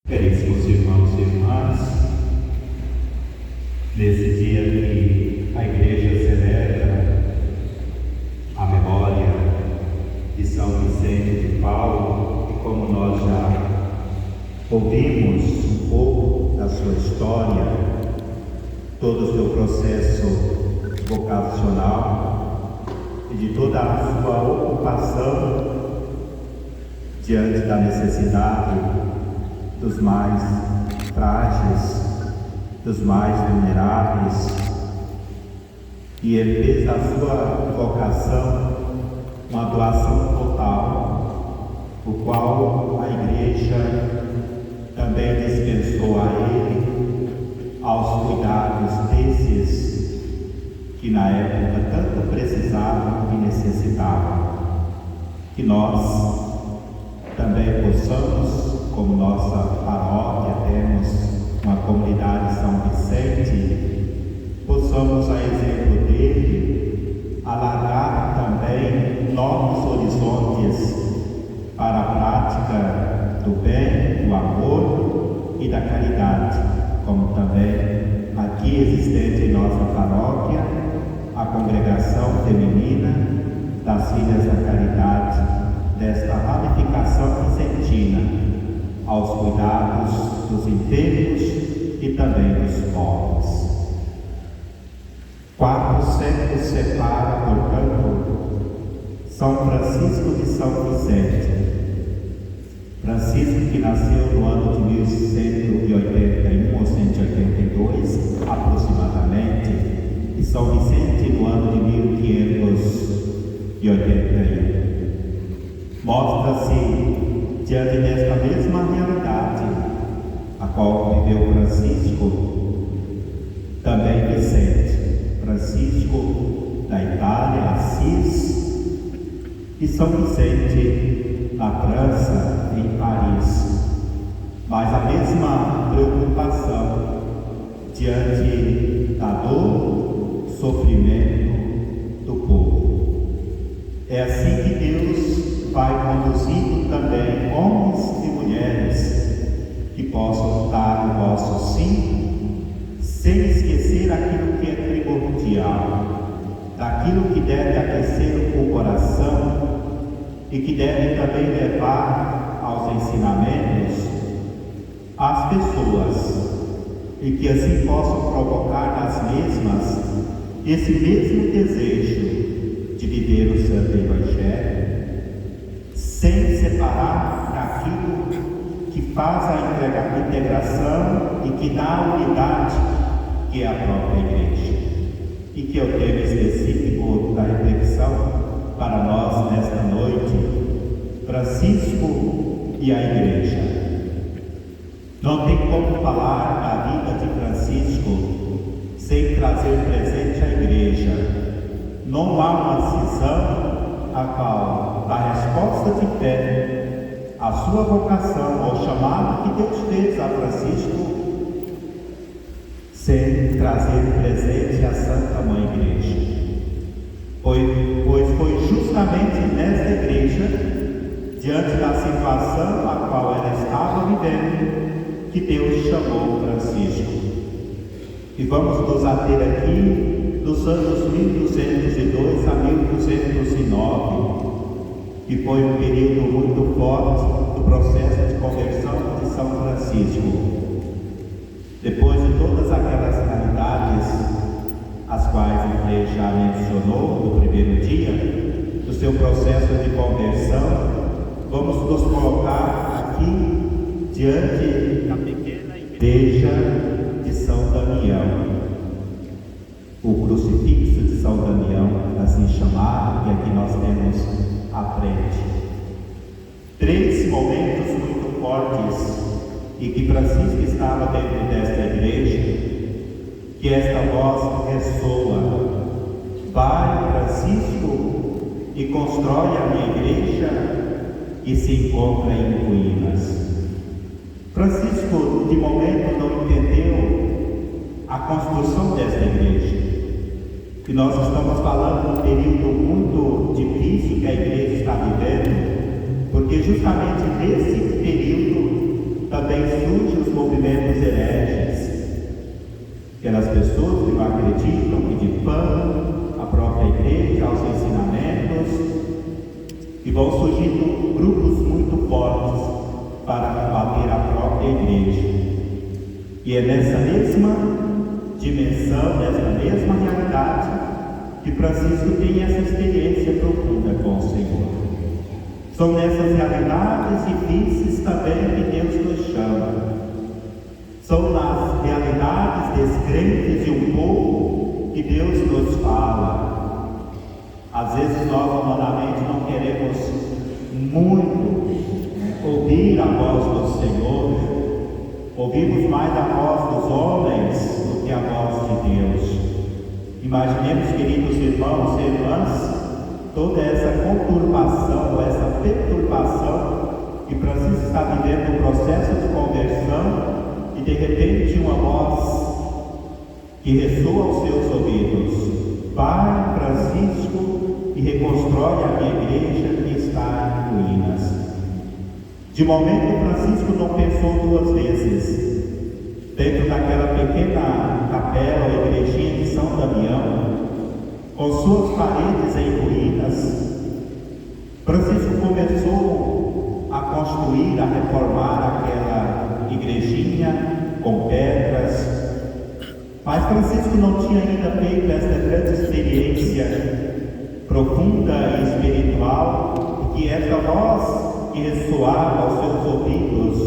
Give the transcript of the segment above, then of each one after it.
Caríssimos irmãos e irmãs, nesse dia que a Igreja celebra a memória de São Vicente de Paulo, e como nós já ouvimos um pouco da sua história, todo o seu processo vocacional e de toda a sua ocupação diante da necessidade dos mais frágeis, dos mais vulneráveis, e ele fez da sua vocação uma doação total, o qual a Igreja também dispensou a ele aos cuidados desses que na época tanto precisavam e necessitavam. Que nós também possamos, como nossa paróquia, temos uma comunidade São Vicente, possamos, a exemplo dele, alargar também novos horizontes para a prática do bem, do amor e da caridade, como também aqui existente em nossa paróquia, a congregação feminina das Filhas da Caridade, desta ramificação vicentina, aos cuidados dos enfermos e também dos pobres. 4 séculos separa, portanto, São Francisco de São Vicente. Francisco, que nasceu no ano de 1181 ou 182, aproximadamente, e São Vicente no ano de 1581. Mostra-se diante desta mesma realidade, a qual viveu Francisco, também Vicente, Francisco da Itália, Assis, e São Vicente na França, em Paris, mas a mesma preocupação diante da dor, sofrimento do povo. É assim que Deus vai conduzindo também homens e mulheres que possam dar o vosso sim, sem esquecer aquilo que é primordial, daquilo que deve aquecer o coração e que deve também levar aos ensinamentos as pessoas, e que assim possam provocar nas mesmas esse mesmo desejo de viver o Santo Evangelho, sem separar daquilo que faz a integração e que dá a unidade, que é a própria Igreja. E que é o tema específico da reflexão para nós nesta noite: Francisco e a Igreja. Não tem como falar da vida de Francisco sem trazer presente a Igreja. Não há uma cisão a qual a resposta de fé, a sua vocação, ao chamado que Deus fez a Francisco, sem trazer presente a Santa Mãe Igreja. Pois foi justamente nesta igreja, diante da situação a qual ela estava vivendo, que Deus chamou Francisco. E vamos nos ater aqui dos anos 1202 a 1209, que foi um período muito forte do processo de conversão de São Francisco. Depois de todas aquelas realidades, as quais o Frei já mencionou no primeiro dia, do seu processo de conversão, vamos nos colocar aqui diante da pequena igreja de São Damião. O crucifixo de São Damião, assim chamado, que aqui nós temos à frente. 3 momentos muito fortes e que Francisco estava dentro desta igreja, que esta voz ressoa: vai, Francisco, e constrói a minha igreja que se encontra em ruínas. Francisco, de momento, não entendeu a construção desta igreja, que nós estamos falando de um período muito difícil que a igreja está vivendo, porque justamente nesse período também surge pessoas que não acreditam, que difamam a própria igreja, aos ensinamentos, e vão surgindo grupos muito fortes para combater a própria igreja. E é nessa mesma dimensão, nessa mesma realidade, que Francisco tem essa experiência profunda com o Senhor. São nessas realidades difíceis também que Deus nos chama. São nas realidades descrentes de um povo que Deus nos fala. Às vezes nós humanamente não queremos muito ouvir a voz do Senhor. Ouvimos mais a voz dos homens do que a voz de Deus. Imaginemos, queridos irmãos e irmãs, toda essa conturbação, essa perturbação que Francisco está vivendo no processo de conversão, e de repente uma voz que ressoa aos seus ouvidos: vai, Francisco, e reconstrói a minha igreja que está em ruínas. De momento, Francisco não pensou duas vezes. Dentro daquela pequena capela ou igrejinha de São Damião, com suas paredes em ruínas, Francisco começou a construir, a reformar aquela igrejinha com pedras. Mas Francisco não tinha ainda feito essa grande experiência profunda e espiritual, que essa voz que ressoava aos seus ouvidos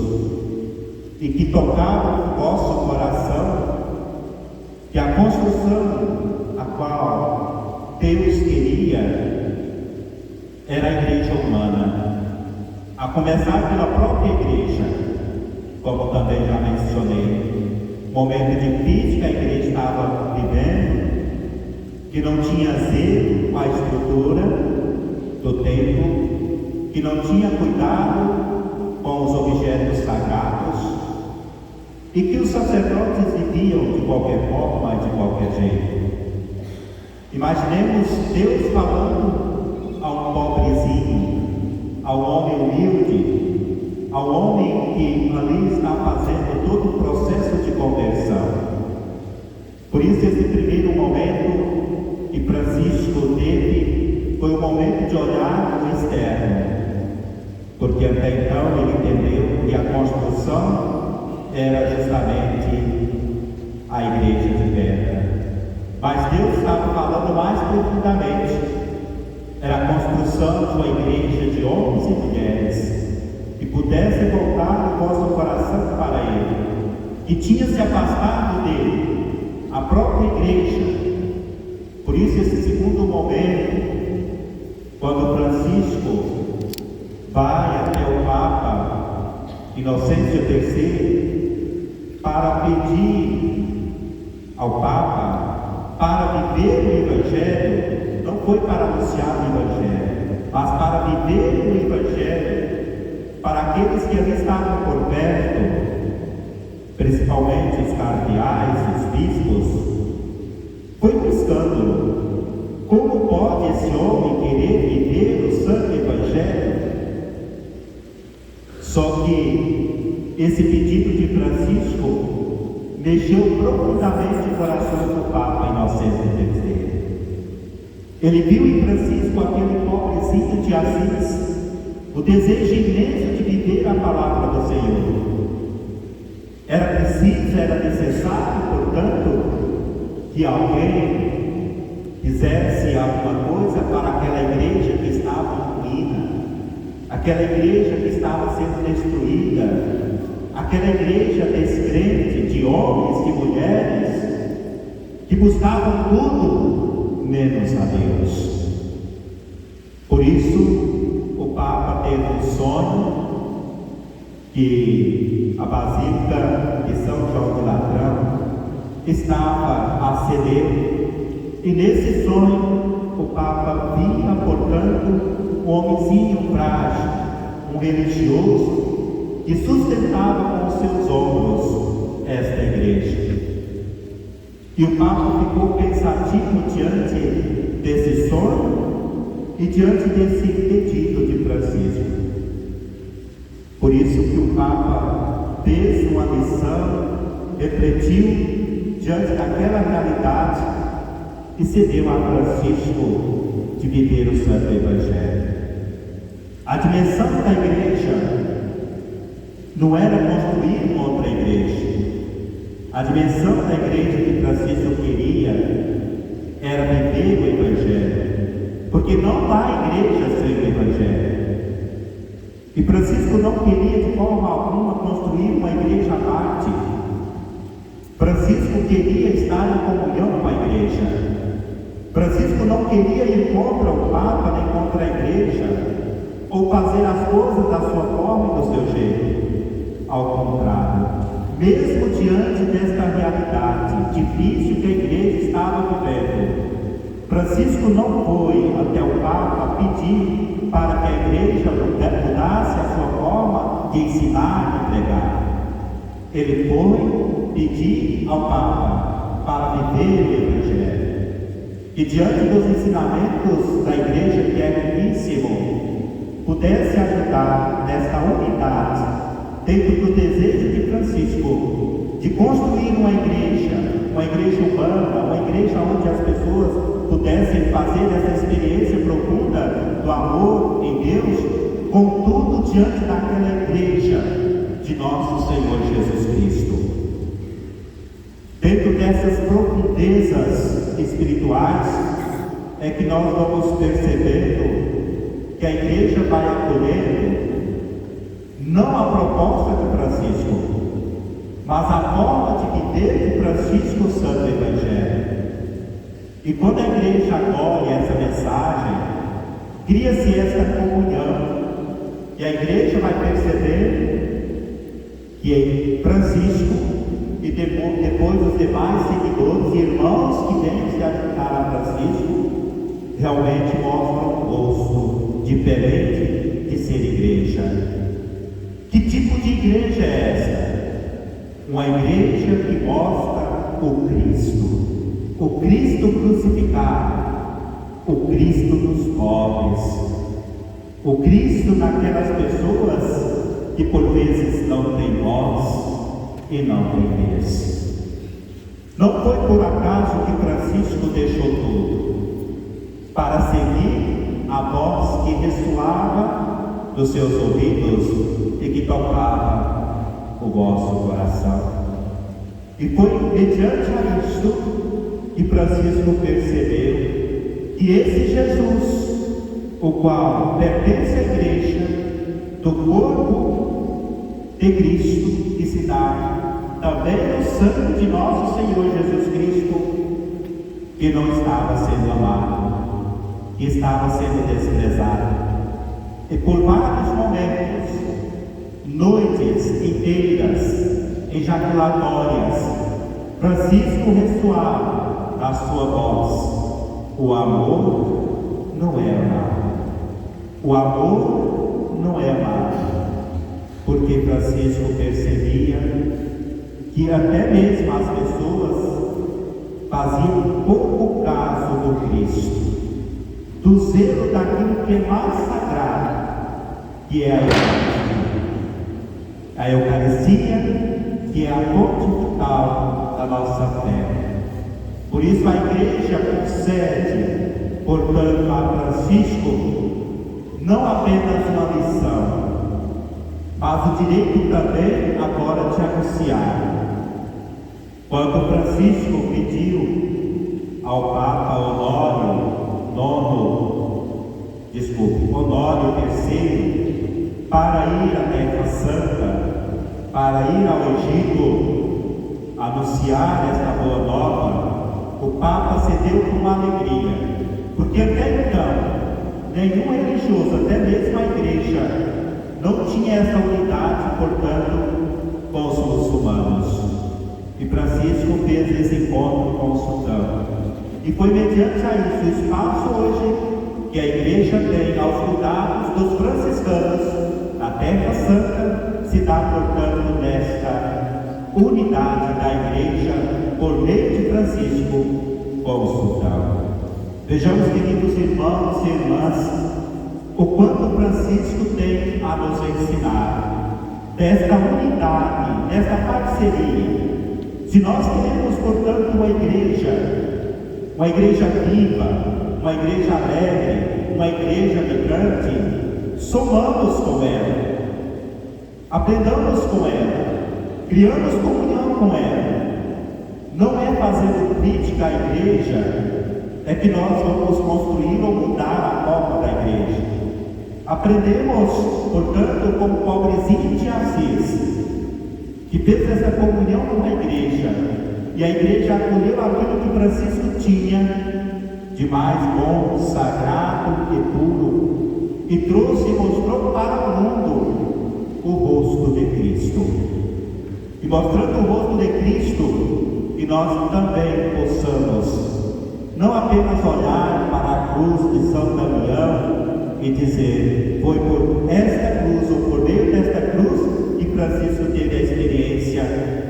e que tocava o vosso coração, que a construção a qual Deus queria era a igreja humana, a começar pela própria igreja, como também já mencionei. Momento difícil que a igreja estava vivendo, que não tinha zelo com a estrutura do templo, que não tinha cuidado com os objetos sagrados, e que os sacerdotes viviam de qualquer forma e de qualquer jeito. Imaginemos Deus falando a um pobrezinho, ao homem humilde, ao homem que ali está fazendo todo o processo de conversão. Por isso, esse primeiro momento que Francisco teve foi o momento de olhar no externo, porque até então ele entendeu que a construção era justamente a igreja de pedra. Mas Deus estava falando mais profundamente. Era a construção de uma igreja de homens e mulheres que pudessem voltar o vosso coração para Ele, que tinha se afastado dele, a própria igreja. Por isso, esse segundo momento, quando Francisco vai até o Papa Inocêncio III para pedir ao Papa para viver o Evangelho, não foi para anunciar o Evangelho, mas para viver o Evangelho para aqueles que ali estavam por perto, principalmente os cardeais, os bispos. Foi um escândalo. Como pode esse homem querer viver o santo Evangelho? Só que esse pedido de Francisco mexeu profundamente o coração do Papa Inocêncio III. Ele viu em Francisco aquele pobrezinho de Assis o desejo imenso de viver a palavra do Senhor. Era preciso, era necessário, portanto, que alguém fizesse alguma coisa para aquela igreja que estava em ruína, aquela igreja que estava sendo destruída, aquela igreja descrente de homens e mulheres que buscavam tudo menos a Deus. Por isso, o Papa teve um sonho que a Basílica de São João de Latrão estava a ceder, e nesse sonho o Papa via, portanto, um homenzinho frágil, um religioso que sustentava com seus ombros esta igreja. E o Papa ficou pensativo diante desse sonho e diante desse pedido de Francisco. Por isso que o Papa fez uma lição, refletiu diante daquela realidade e se deu a Francisco de viver o Santo Evangelho. A dimensão da igreja não era construir uma outra igreja. A dimensão da igreja que Francisco queria era viver o Evangelho, porque não há igreja sem o Evangelho. E Francisco não queria de forma alguma construir uma igreja à parte. Francisco queria estar em comunhão com a igreja. Francisco não queria ir contra o Papa nem contra a igreja, ou fazer as coisas da sua forma e do seu jeito. Ao contrário, mesmo diante desta realidade difícil que a igreja estava vivendo, Francisco não foi até o Papa pedir para que a igreja mudasse a sua forma de ensinar e pregar. Ele foi pedir ao Papa para viver o Evangelho. E diante dos ensinamentos da igreja, que é riquíssimo, pudesse ajudar nesta unidade, dentro do desejo de Francisco, de construir uma igreja urbana, uma igreja onde as pessoas pudessem fazer essa experiência profunda do amor em Deus, contudo diante daquela igreja de nosso Senhor Jesus Cristo. Dentro dessas profundezas espirituais é que nós vamos percebendo que a igreja vai acolhendo não a proposta de Francisco, mas a forma de viver de Francisco o Santo Evangelho. E quando a igreja acolhe essa mensagem, cria-se esta comunhão, e a igreja vai perceber que Francisco e depois os demais seguidores e irmãos que vêm se ajudar a Francisco realmente mostram um gosto diferente de ser igreja. Que tipo de igreja é essa? Uma igreja que mostra o Cristo crucificado, o Cristo dos pobres, o Cristo naquelas pessoas que por vezes não têm voz e não tem vez. Não foi por acaso que Francisco deixou tudo para seguir a voz que ressoava dos seus ouvidos e que tocava o vosso coração. E foi mediante a isso que Francisco percebeu que esse Jesus, o qual pertence à igreja do corpo de Cristo, que se dá também no sangue de nosso Senhor Jesus Cristo, que não estava sendo amado, que estava sendo desprezado. E por vários momentos, noites inteiras, ejaculatórias, Francisco ressoava a sua voz: o amor não é amado, o amor não é amado. Porque Francisco percebia que até mesmo as pessoas faziam pouco caso do Cristo, do zelo daquilo que é mais sagrado, que é a Eucaristia, que é a fonte vital da nossa fé. Por isso a igreja concede, portanto, a Francisco não apenas uma missão, mas o direito também agora de anunciar. Quando Francisco pediu ao Papa Honório III para ir à Terra Santa, para ir ao Egito, anunciar esta boa nova, o Papa cedeu com alegria, porque até então, nenhum religioso, até mesmo a igreja, não tinha essa unidade, portanto, com os muçulmanos. E Francisco fez esse encontro com o sultão. E foi mediante a isso, o espaço hoje que a igreja tem aos cuidados dos franciscanos na Terra Santa, se dá, portanto, nesta unidade da igreja por meio de Francisco com o sultão. Vejamos, queridos irmãos e irmãs, o quanto Francisco tem a nos ensinar desta unidade, desta parceria, Se nós queremos, portanto, uma igreja viva, uma igreja alegre, uma igreja vibrante, somamos com ela, aprendamos com ela, criamos comunhão com ela. Não é fazendo crítica à igreja é que nós vamos construir ou mudar a forma da igreja. Aprendemos, portanto, com o pobrezinho de Assis, que fez essa comunhão com a igreja, e a igreja acolheu aquilo que Francisco tinha de mais bom, sagrado e puro, e trouxe e mostrou para o mundo o rosto de Cristo. E mostrando o rosto de Cristo, que nós também possamos não apenas olhar para a cruz de São Damião e dizer, foi por esta cruz, ou por meio desta cruz, que Francisco teve a experiência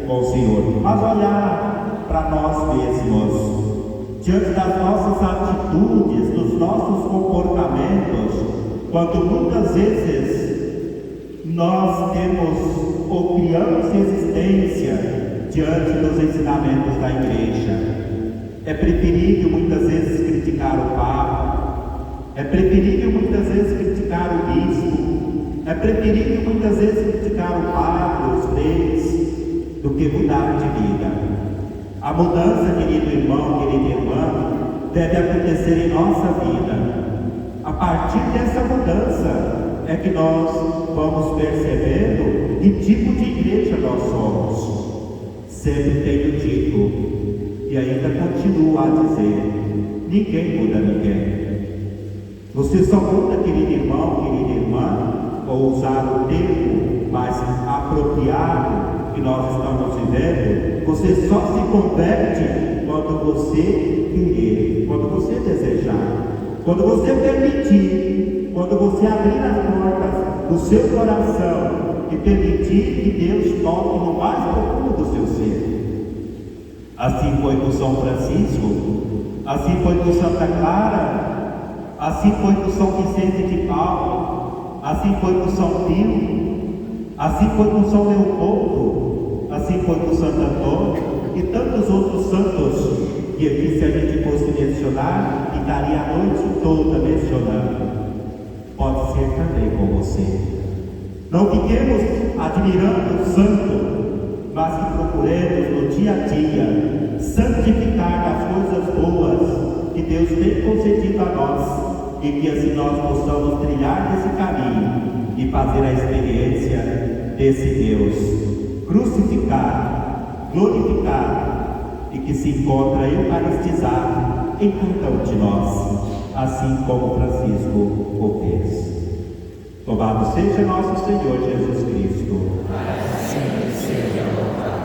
com o Senhor, mas olhar para nós mesmos, diante das nossas atitudes, dos nossos comportamentos, quando muitas vezes nós temos ou criamos resistência diante dos ensinamentos da igreja. É preferível muitas vezes criticar o Papa, é preferível muitas vezes criticar o bispo, é preferível muitas vezes criticar o padre, os reis, do que mudar de vida. A mudança, querido irmão, querida irmã, deve acontecer em nossa vida. A partir dessa mudança é que nós vamos percebendo que tipo de igreja nós somos. Sempre tenho dito, e ainda continuo a dizer, ninguém muda ninguém. Você só muda, querido irmão, querida irmã, ou usar o termo mais apropriado que nós estamos vivendo, você só se converte quando você querer, quando você desejar, quando você permitir, quando você abrir as portas do seu coração e permitir que Deus toque no mais profundo do seu ser. Assim foi com São Francisco, assim foi com Santa Clara, assim foi com São Vicente de Paulo, assim foi com São Pio, assim foi com São Leopoldo, assim foi com Santo Antônio e tantos outros santos que aqui, se a gente fosse mencionar, ficaria a noite toda mencionando. Pode ser também com você. Não fiquemos admirando o santo, mas que procuremos no dia a dia santificar as coisas boas que Deus tem concedido a nós, e que assim nós possamos trilhar esse caminho e fazer a experiência desse Deus crucificado, glorificado, e que se encontra eucaristizado em cada um de nós, assim como Francisco o fez. Louvado seja nosso Senhor Jesus Cristo. Assim seja louvado.